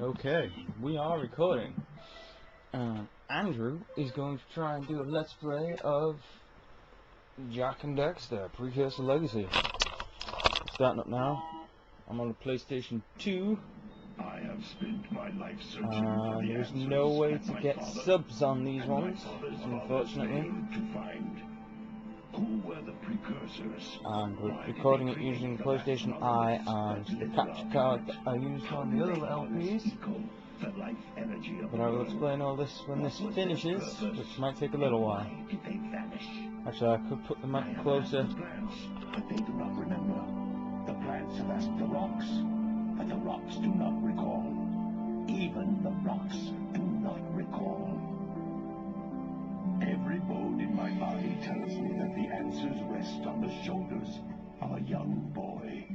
Okay, we are recording. Andrew is going to try and do a let's play of Jack and Dexter, Precursor Legacy. Starting up now. I'm on the PlayStation 2. I have spent my life searching for the There's answers no way that to my get father subs on these and my ones, father's unfortunately. failed to find. Who were the precursors? And we're Why did recording they it create using the PlayStation last I monoliths and that the litter capture our card planet? that I used How on did the other they harness LPs. eco, the life energy of But the I will world? explain all this when this What was their finishes, purpose? which might take a little while. Why did they vanish? Actually, I could put them I up have closer. asked the plants, but they do not remember. The plants have asked the rocks, but the rocks do not recall. Even the rocks do not recall. Every bone in my body tells me that the answers rest on the shoulders of a young boy.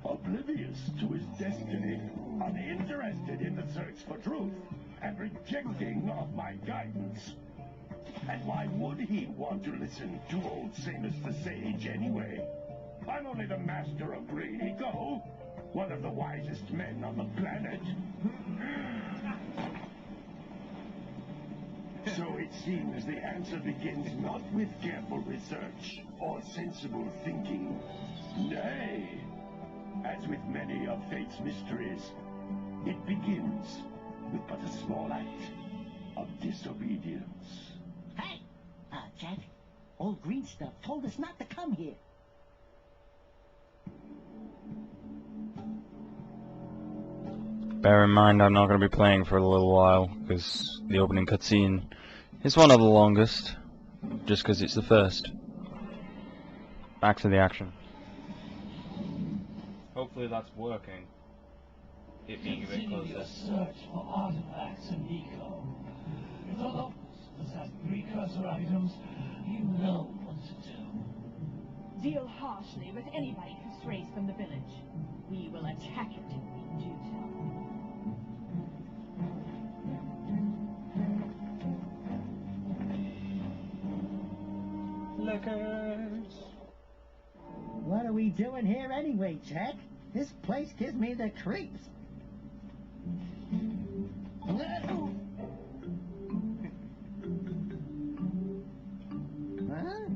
Oblivious to his destiny, uninterested in the search for truth, and rejecting of my guidance. And why would he want to listen to old Samus the Sage anyway? I'm only the master of green eco, one of the wisest men on the planet. So it seems the answer begins not with careful research or sensible thinking. Nay, as with many of fate's mysteries, it begins with but a small act of disobedience. Hey! Jack, old green stuff told us not to come here. Bear in mind, I'm not going to be playing for a little while, because the opening cutscene is one of the longest, just because it's the first. Back to the action. Hopefully that's working. It being a bit Continue your closer. search for artifacts in eco. If the locals possess precursor items, you know what to do. Deal harshly with anybody who strays from the village. We will attack it in due time. Lickers! What are we doing here anyway, Jack? This place gives me the creeps. Huh?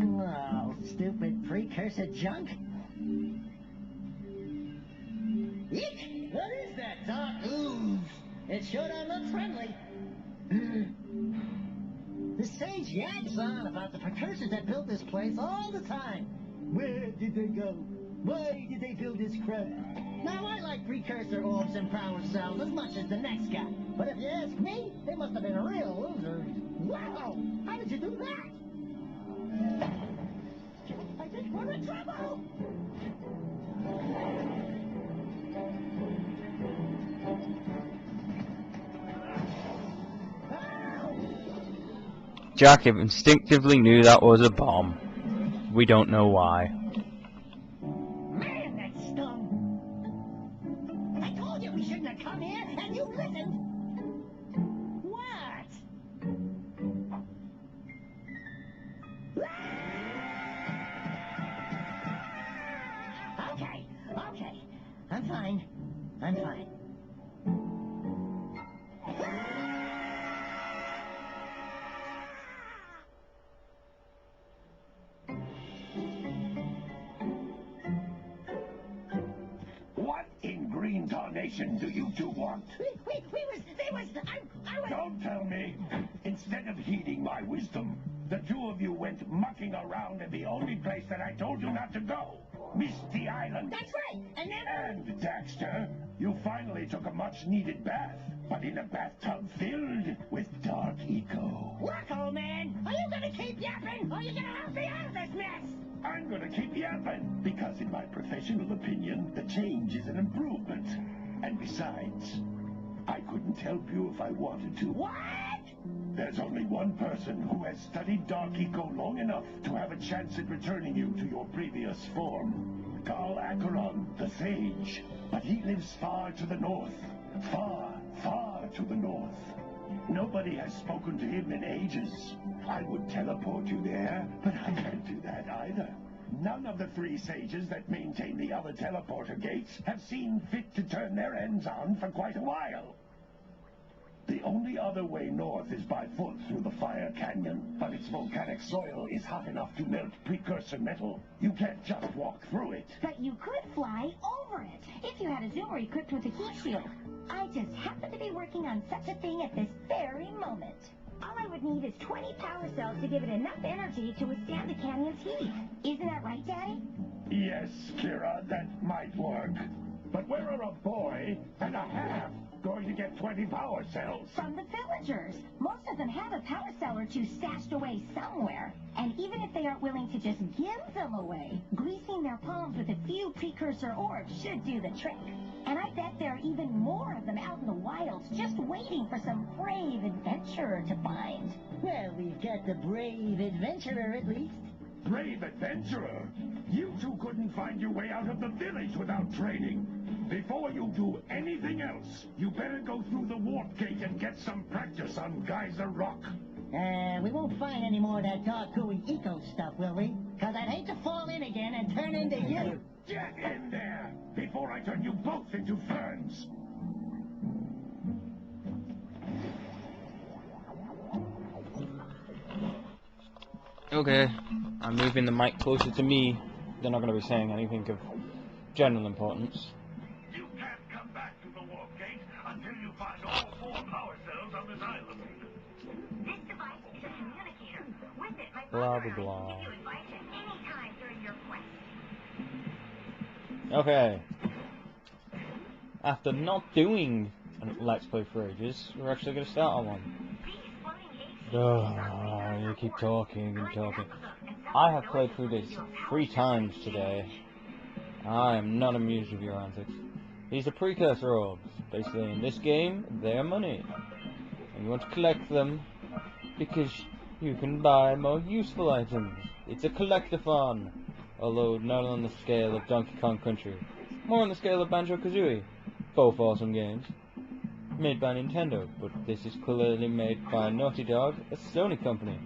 Oh, stupid precursor junk. Eek! What is that dark ooze? It sure don't look friendly. The sage yaps on about the precursors that built this place all the time. Where did they go? Why did they build this crap? Now, I like precursor orbs and power cells as much as the next guy. But if you ask me, they must have been real losers. Wow! How did you do that? I think we're in trouble! Jack instinctively knew that was a bomb. We don't know why. Man, that stung! I told you we shouldn't have come here, and you listened! What? Okay. I'm fine. What in green tarnation do you two want? I was... Don't tell me. Instead of heeding my wisdom, the two of you went mucking around in the only place that I told you not to go. Misty Island. That's right, and then... And, Daxter, you finally took a much-needed bath, but in a bathtub filled with dark eco. Look, old man, are you gonna keep yapping, or are you gonna help me out of this mess? I'm gonna keep yapping, because in my professional opinion, the change is an improvement. And besides, I couldn't help you if I wanted to. What? There's only one person who has studied Dark Eco long enough to have a chance at returning you to your previous form. Carl Acheron, the Sage. But he lives far to the north. Far, far to the north. Nobody has spoken to him in ages. I would teleport you there, but I can't do that either. None of the 3 sages that maintain the other teleporter gates have seen fit to turn their ends on for quite a while. The only other way north is by foot through the Fire Canyon, but its volcanic soil is hot enough to melt precursor metal. You can't just walk through it. But you could fly over it, if you had a zoomer equipped with a heat shield. I just happen to be working on such a thing at this very moment. All I would need is 20 power cells to give it enough energy to withstand the canyon's heat. Isn't that right, Daddy? Yes, Kira, that might work. But where are a boy and a half going to get 20 power cells? From the villagers. Most of them have a power cell or 2 stashed away somewhere. And even if they aren't willing to just give them away, greasing their palms with a few precursor orbs should do the trick. And I bet there are even more of them out in the wilds just waiting for some brave adventurer to find. Well, we've got the brave adventurer at least. Brave adventurer? You 2 couldn't find your way out of the village without training. Before you do anything else, you better go through the warp gate and get some practice on Geyser Rock. We won't find any more of that dark-gooey eco stuff, will we? 'Cause I'd hate to fall in again and turn into you. Get in there before I turn you both into ferns. Okay, I'm moving the mic closer to me. They're not going to be saying anything of general importance. You can't come back to the warp gate until you find all 4 power cells on this island. This device is a communicator. With it, my Blah, brother and I blah, can blah. give you advice at any time during your quest. Okay. After not doing a Let's Play for ages, we're actually going to start on one. You keep talking and talking. I have played through this 3 times today. I am not amused with your antics. These are precursor orbs. Basically, in this game, they're money. And you want to collect them because you can buy more useful items. It's a collectathon. Although not on the scale of Donkey Kong Country. More on the scale of Banjo-Kazooie. Both awesome games. Made by Nintendo, but this is clearly made by Naughty Dog, a Sony company.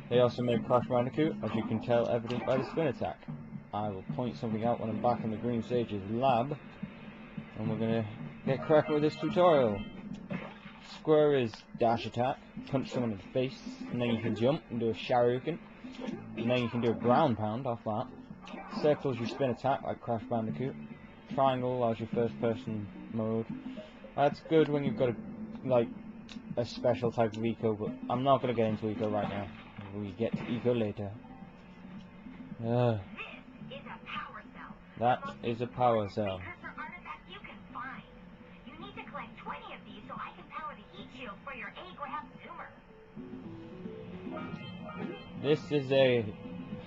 They also made Crash Bandicoot, as you can tell evident by the spin attack. I will point something out when I'm back in the Green Sage's lab, and we're gonna get cracking with this tutorial. Square is dash attack, punch someone in the face, and then you can jump and do a Shoryuken, and then you can do a ground pound off that. Circle is your spin attack, like Crash Bandicoot. Triangle allows your first person mode. That's good when you've got a special type of eco, but I'm not going to get into eco right now. We get to eco later. That is a power cell. Precursor artifact you can find. You need to collect 20 of these so I can power the heat shield for your A-graph zoomer. This is a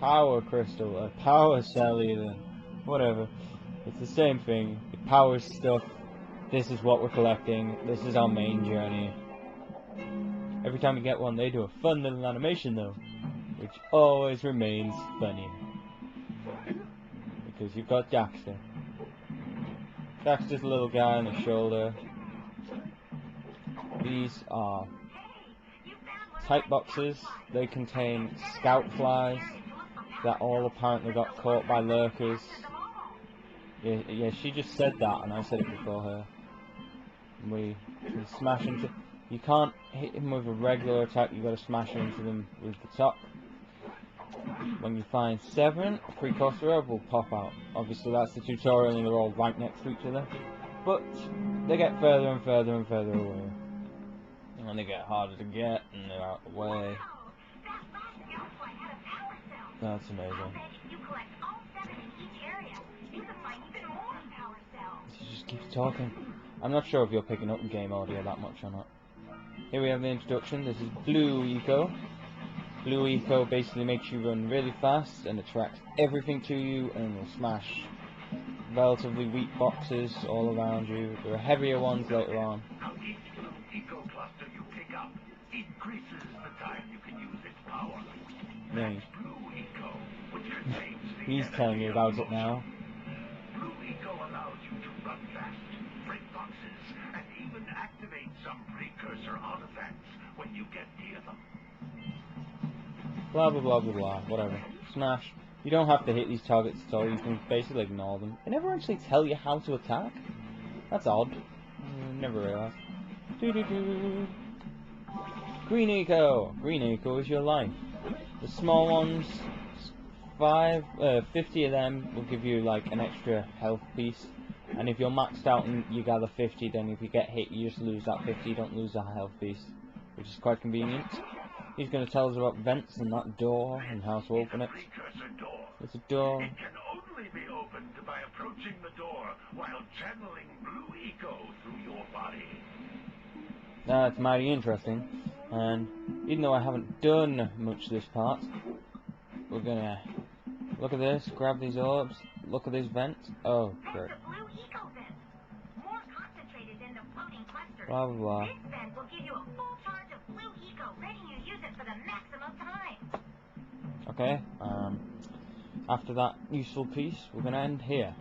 power crystal, a power cell even. Whatever. It's the same thing. It powers stuff. This is what we're collecting. This is our main journey. Every time you get one, they do a fun little animation though, which always remains funny. Because you've got Daxter. Daxter's a little guy on the shoulder. These are type boxes. They contain scout flies that all apparently got caught by lurkers. Yeah, she just said that, and I said it before her. We can smash into. You can't hit him with a regular attack. You got to smash into them with the top. When you find 7, a precursor orb will pop out. Obviously, that's the tutorial, and they're all right next to each other. But they get further and further and further away, and they get harder to get, and they're out of the way. That's amazing. She just keeps talking. I'm not sure if you're picking up game audio that much or not. Here we have the introduction. This is Blue Eco. Blue Eco basically makes you run really fast and attracts everything to you, and will smash relatively weak boxes all around you. There are heavier ones later on. Now each blue eco cluster you pick up increases the time you can use its power. Yeah. Blue eco, which contains the He's telling you about it now. Blue eco allows you to run fast, break boxes, and even activate some precursor artifacts when you get near them. Blah blah blah blah blah. Whatever. Smash. You don't have to hit these targets at all, you can basically ignore them. They never actually tell you how to attack. That's odd. Never realised. Doo-doo-doo. Green Eco! Green Eco is your life. The small ones, 50 of them will give you like an extra health piece. And if you're maxed out and you gather 50, then if you get hit you just lose that 50, you don't lose that health piece. Which is quite convenient. He's going to tell us about vents and that door and how to open it. It's a door. It can only be opened by approaching the door while channeling blue eco through your body. That's mighty interesting. And even though I haven't done much this part, we're gonna look at this, grab these orbs, look at this vent. Oh, great. That's a blue eco vent. More concentrated than the floating clusters. Blah blah blah. This vent will give you a full charge of blue eco, letting you use it for the maximum time. Okay. After that useful piece, we're gonna end here.